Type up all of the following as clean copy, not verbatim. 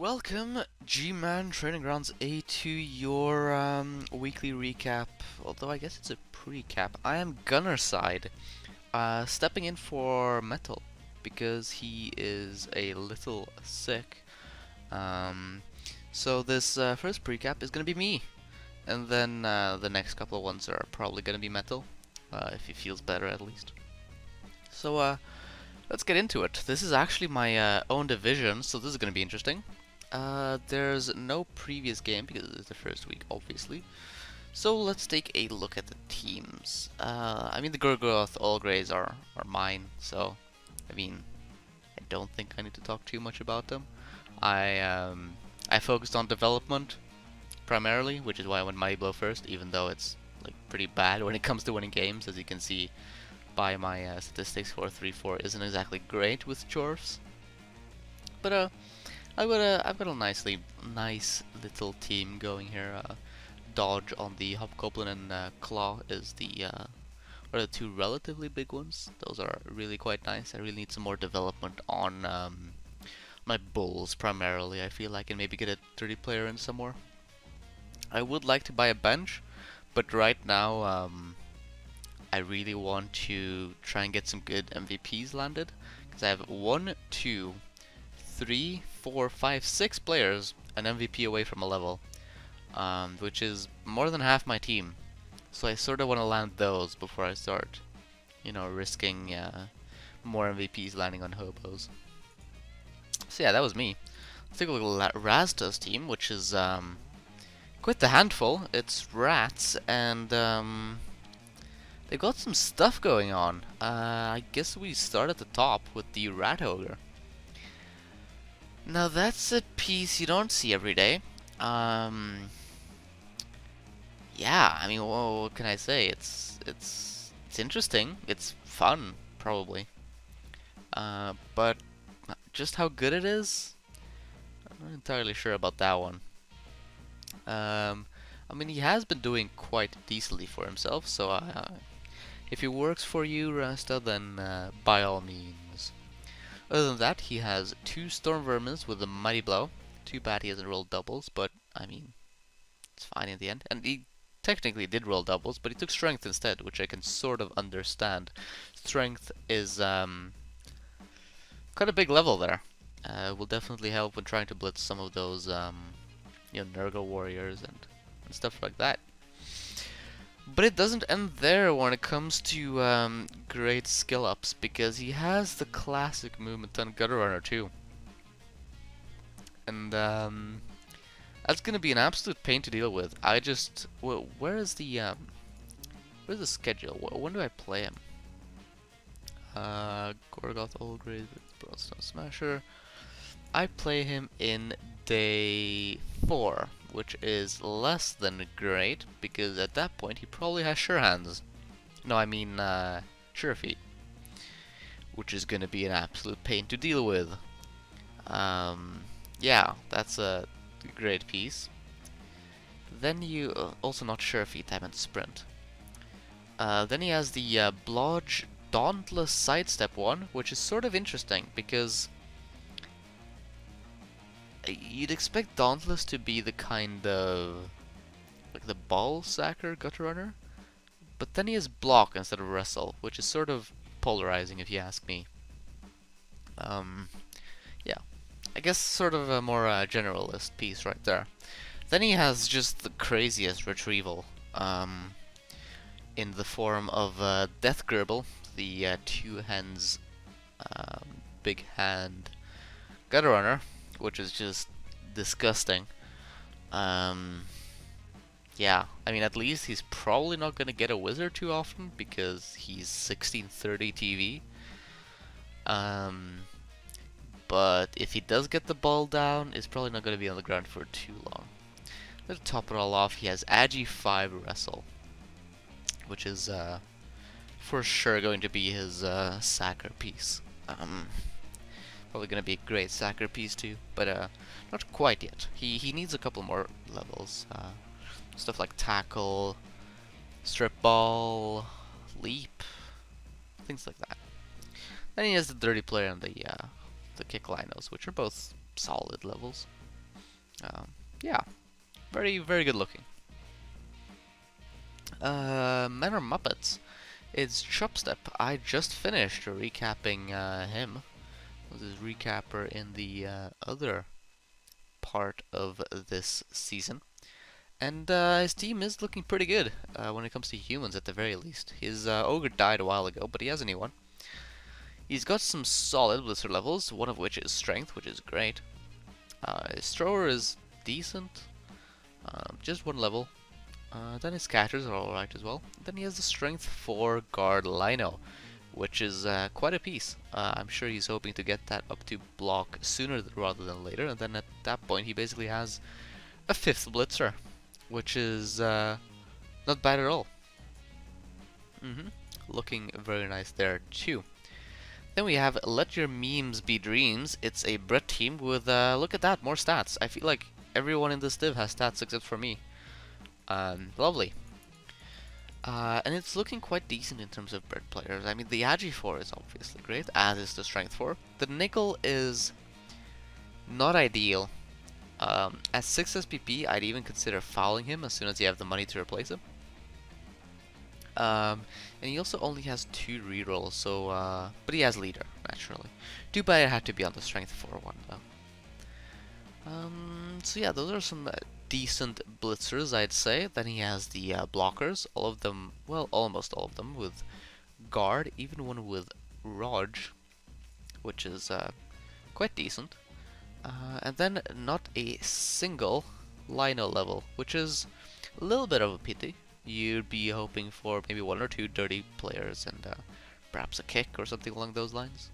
Welcome, GMAN Training Grounds A to your weekly recap. Although I guess it's a pre-cap. I am Gunner side, stepping in for Metal because he is a little sick. So this first pre-cap is gonna be me, and then the next couple of ones are probably gonna be Metal, if he feels better at least. So let's get into it. This is actually my own division, so this is gonna be interesting. There's no previous game because it's the first week, obviously. So let's take a look at the teams. I mean, the Gorgoth All Greys are mine, so I mean, I don't think I need to talk too much about them. I focused on development primarily, which is why I went Mighty Blow first, even though it's like pretty bad when it comes to winning games, as you can see by my statistics. 4-3-4 isn't exactly great with Chorfs, but I've got a nice little team going here. Dodge on the Hobgoblin and Claw is are the two relatively big ones. Those are really quite nice. I really need some more development on my bulls primarily. I feel I can maybe get a 30 player in somewhere. I would like to buy a bench, but right now I really want to try and get some good MVPs landed because I have 1, 2, 3, 4, 5, 6 players an MVP away from a level, which is more than half my team. So I sort of want to land those before I start, risking more MVPs landing on hobos. So yeah, that was me. Let's take a look at Razda's team, which is quite the handful. It's rats, and they've got some stuff going on. I guess we start at the top with the Rat Ogre. Now that's a piece you don't see every day. Yeah, I mean, what can I say? It's interesting. It's fun, probably. But just how good it is, I'm not entirely sure about that one. I mean, he has been doing quite decently for himself, so if it works for you, Rasta, then by all means. Other than that, he has 2 Storm Vermins with a Mighty Blow. Too bad he hasn't rolled doubles, but I mean, it's fine in the end. And he technically did roll doubles, but he took Strength instead, which I can sort of understand. Strength is quite a big level there. Will definitely help when trying to blitz some of those Nurgle warriors and stuff like that. But it doesn't end there when it comes to great skill ups, because he has the classic movement on Gutter Runner too. And that's gonna be an absolute pain to deal with. Where's the schedule? When do I play him? Gorgoth Oldgrave with Broadstone Smasher. I play him in day 4, which is less than great, because at that point he probably has Sure Hands. No, I mean Sure Feet, which is gonna be an absolute pain to deal with. Yeah, that's a great piece. Then you also not Sure Feet, I meant Sprint. Then he has the Blodge Dauntless Sidestep one, which is sort of interesting because you'd expect Dauntless to be the kind of like the ball sacker Gutter Runner, but then he has Block instead of Wrestle, which is sort of polarizing if you ask me. Yeah, I guess sort of a more generalist piece right there. Then he has just the craziest retrieval, in the form of Death Gerbil, the 2 hands, big hand Gutter Runner, which is just disgusting. Yeah, I mean, at least he's probably not gonna get a wizard too often because he's 1630 TV. But if he does get the ball down, it's probably not gonna be on the ground for too long. To top it all off, he has Agi 5 Wrestle, which is for sure going to be his sacker piece. Probably gonna be a great sacker piece too, but not quite yet. He needs a couple more levels. Stuff like tackle, strip ball, leap, things like that. Then he has the dirty player and the kick linos, which are both solid levels. Yeah, very, very good looking. Men are Muppets. It's Chopstep. I just finished recapping him. Was his recapper in the other part of this season. And his team is looking pretty good when it comes to humans at the very least. His ogre died a while ago, but he has a new one. He's got some solid blister levels, one of which is strength, which is great. His thrower is decent, just one level. Then his catchers are alright as well. Then he has the strength 4 guard Lino, which is quite a piece. I'm sure he's hoping to get that up to block sooner rather than later, and then at that point he basically has a 5th blitzer, which is not bad at all. Looking very nice there too. Then we have Let Your Memes Be Dreams. It's a Brett team with, look at that, more stats. I feel like everyone in this div has stats except for me. Lovely. And it's looking quite decent in terms of Brett players. I mean, the Agi 4 is obviously great, as is the Strength 4. The Nickel is not ideal. At 6 SPP, I'd even consider fouling him as soon as you have the money to replace him. And he also only has 2 rerolls, so but he has leader, naturally. Too bad it had to be on the strength 4 one though. So yeah, those are some decent blitzers, I'd say. Then he has the blockers, all of them, well, almost all of them with guard, even one with Raj, which is quite decent. And then not a single Lino level, which is a little bit of a pity. You'd be hoping for maybe 1 or 2 dirty players and perhaps a kick or something along those lines.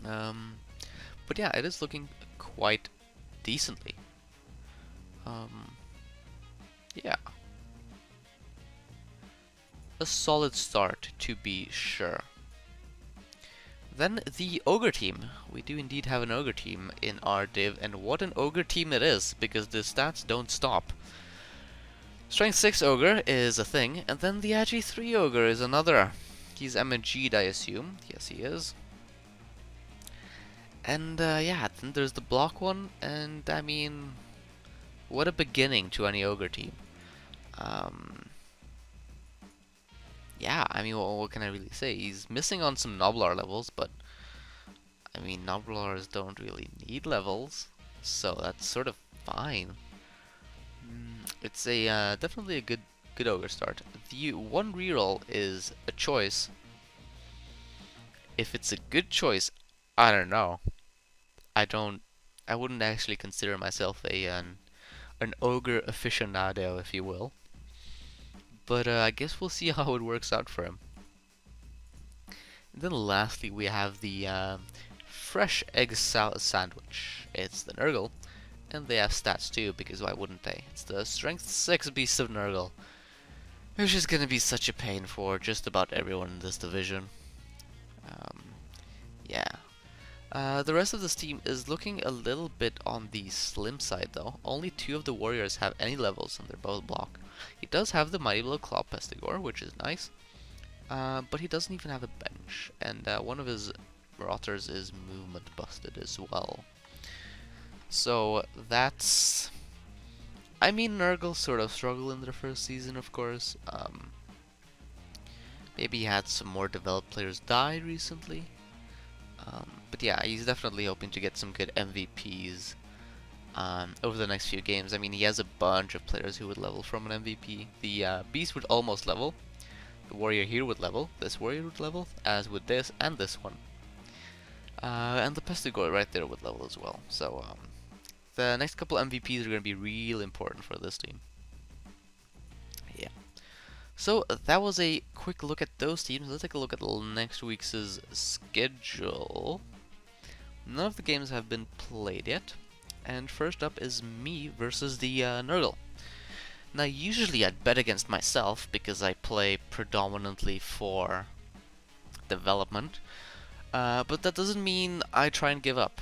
But yeah, it is looking quite decently. Yeah. A solid start, to be sure. Then the Ogre team. We do indeed have an Ogre team in our div, and what an Ogre team it is, because the stats don't stop. Strength 6 Ogre is a thing, and then the Agi 3 Ogre is another. He's MG'd, I assume. Yes, he is. And yeah, then there's the block one, and I mean, what a beginning to any Ogre team. Yeah, I mean, what can I really say? He's missing on some Noblar levels, but I mean, Noblars don't really need levels, so that's sort of fine. It's a definitely a good Ogre start. The one reroll is a choice. If it's a good choice, I don't know. I wouldn't actually consider myself an Ogre aficionado, if you will. But I guess we'll see how it works out for him. And then lastly, we have the fresh egg sandwich. It's the Nurgle. And they have stats too, because why wouldn't they? It's the Strength 6 Beast of Nurgle, which is gonna be such a pain for just about everyone in this division. Yeah. The rest of this team is looking a little bit on the slim side though. Only 2 of the warriors have any levels and they're both block. He does have the Mighty Blow Claw Pestigore, which is nice. But he doesn't even have a bench. And one of his Rotters is movement busted as well. So that's... I mean, Nurgle sort of struggled in their first season, of course. Maybe he had some more developed players die recently. But yeah, he's definitely hoping to get some good MVPs over the next few games. I mean, he has a bunch of players who would level from an MVP. The Beast would almost level. The Warrior here would level. This Warrior would level, as would this and this one. And the Pestigore right there would level as well. So, the next couple MVPs are going to be real important for this team. Yeah. So that was a quick look at those teams. Let's take a look at next week's schedule. None of the games have been played yet. And first up is me versus the Nurgle. Now usually I'd bet against myself because I play predominantly for development. But that doesn't mean I try and give up.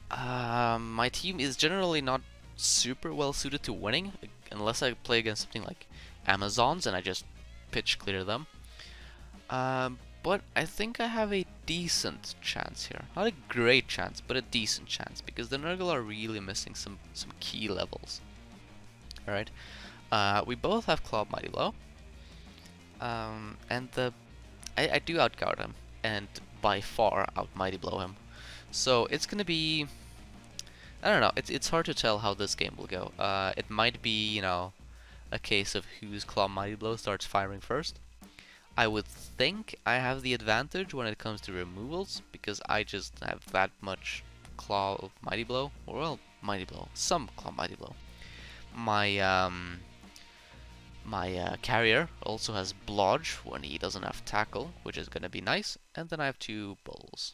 My team is generally not super well suited to winning, unless I play against something like Amazons and I just pitch clear them. But but I think I have a decent chance here. Not a great chance, but a decent chance, because the Nurgle are really missing some key levels. Alright, we both have Claw of Mighty Blow, and I do outguard him, and by far out Mighty Blow him. So it's gonna be, I don't know, it's hard to tell how this game will go. It might be, you know, a case of whose Claw Mighty Blow starts firing first. I would think I have the advantage when it comes to removals, because I just have that much Claw of Mighty Blow, or well, Mighty Blow, some Claw Mighty Blow. My carrier also has Blodge when he doesn't have Tackle, which is gonna be nice, and then I have 2 Bulls.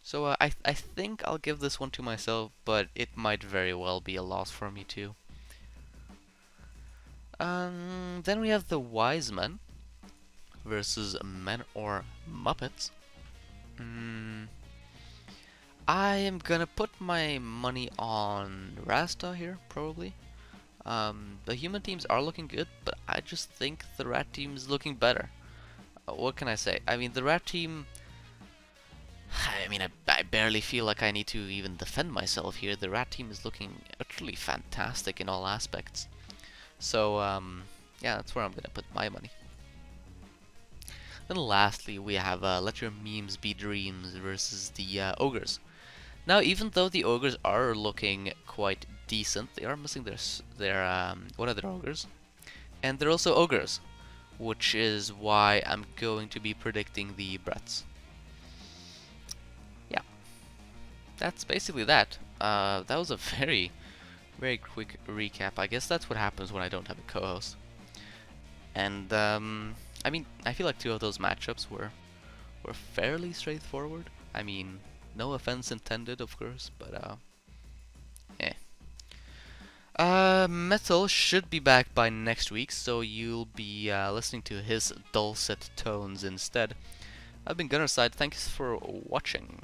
So I think I'll give this one to myself, but it might very well be a loss for me too. Then we have the Wise Men versus Men or Muppets. I am gonna put my money on Rasta here, probably. The human teams are looking good, but I just think the rat team is looking better. What can I say? I mean, the rat team... I mean, I barely feel like I need to even defend myself here. The rat team is looking utterly fantastic in all aspects. So, yeah, that's where I'm gonna put my money. Then lastly, we have Let Your Memes Be Dreams versus the Ogres. Now, even though the Ogres are looking quite decent, they are missing their one of their Ogres. And they're also Ogres, which is why I'm going to be predicting the Bretts. Yeah, that's basically that. That was a very quick recap. I guess that's what happens when I don't have a co-host. And I mean, I feel like 2 of those matchups were fairly straightforward. I mean, no offense intended, of course, but Metal should be back by next week, so you'll be listening to his dulcet tones instead. I've been Gunnerside. Thanks for watching.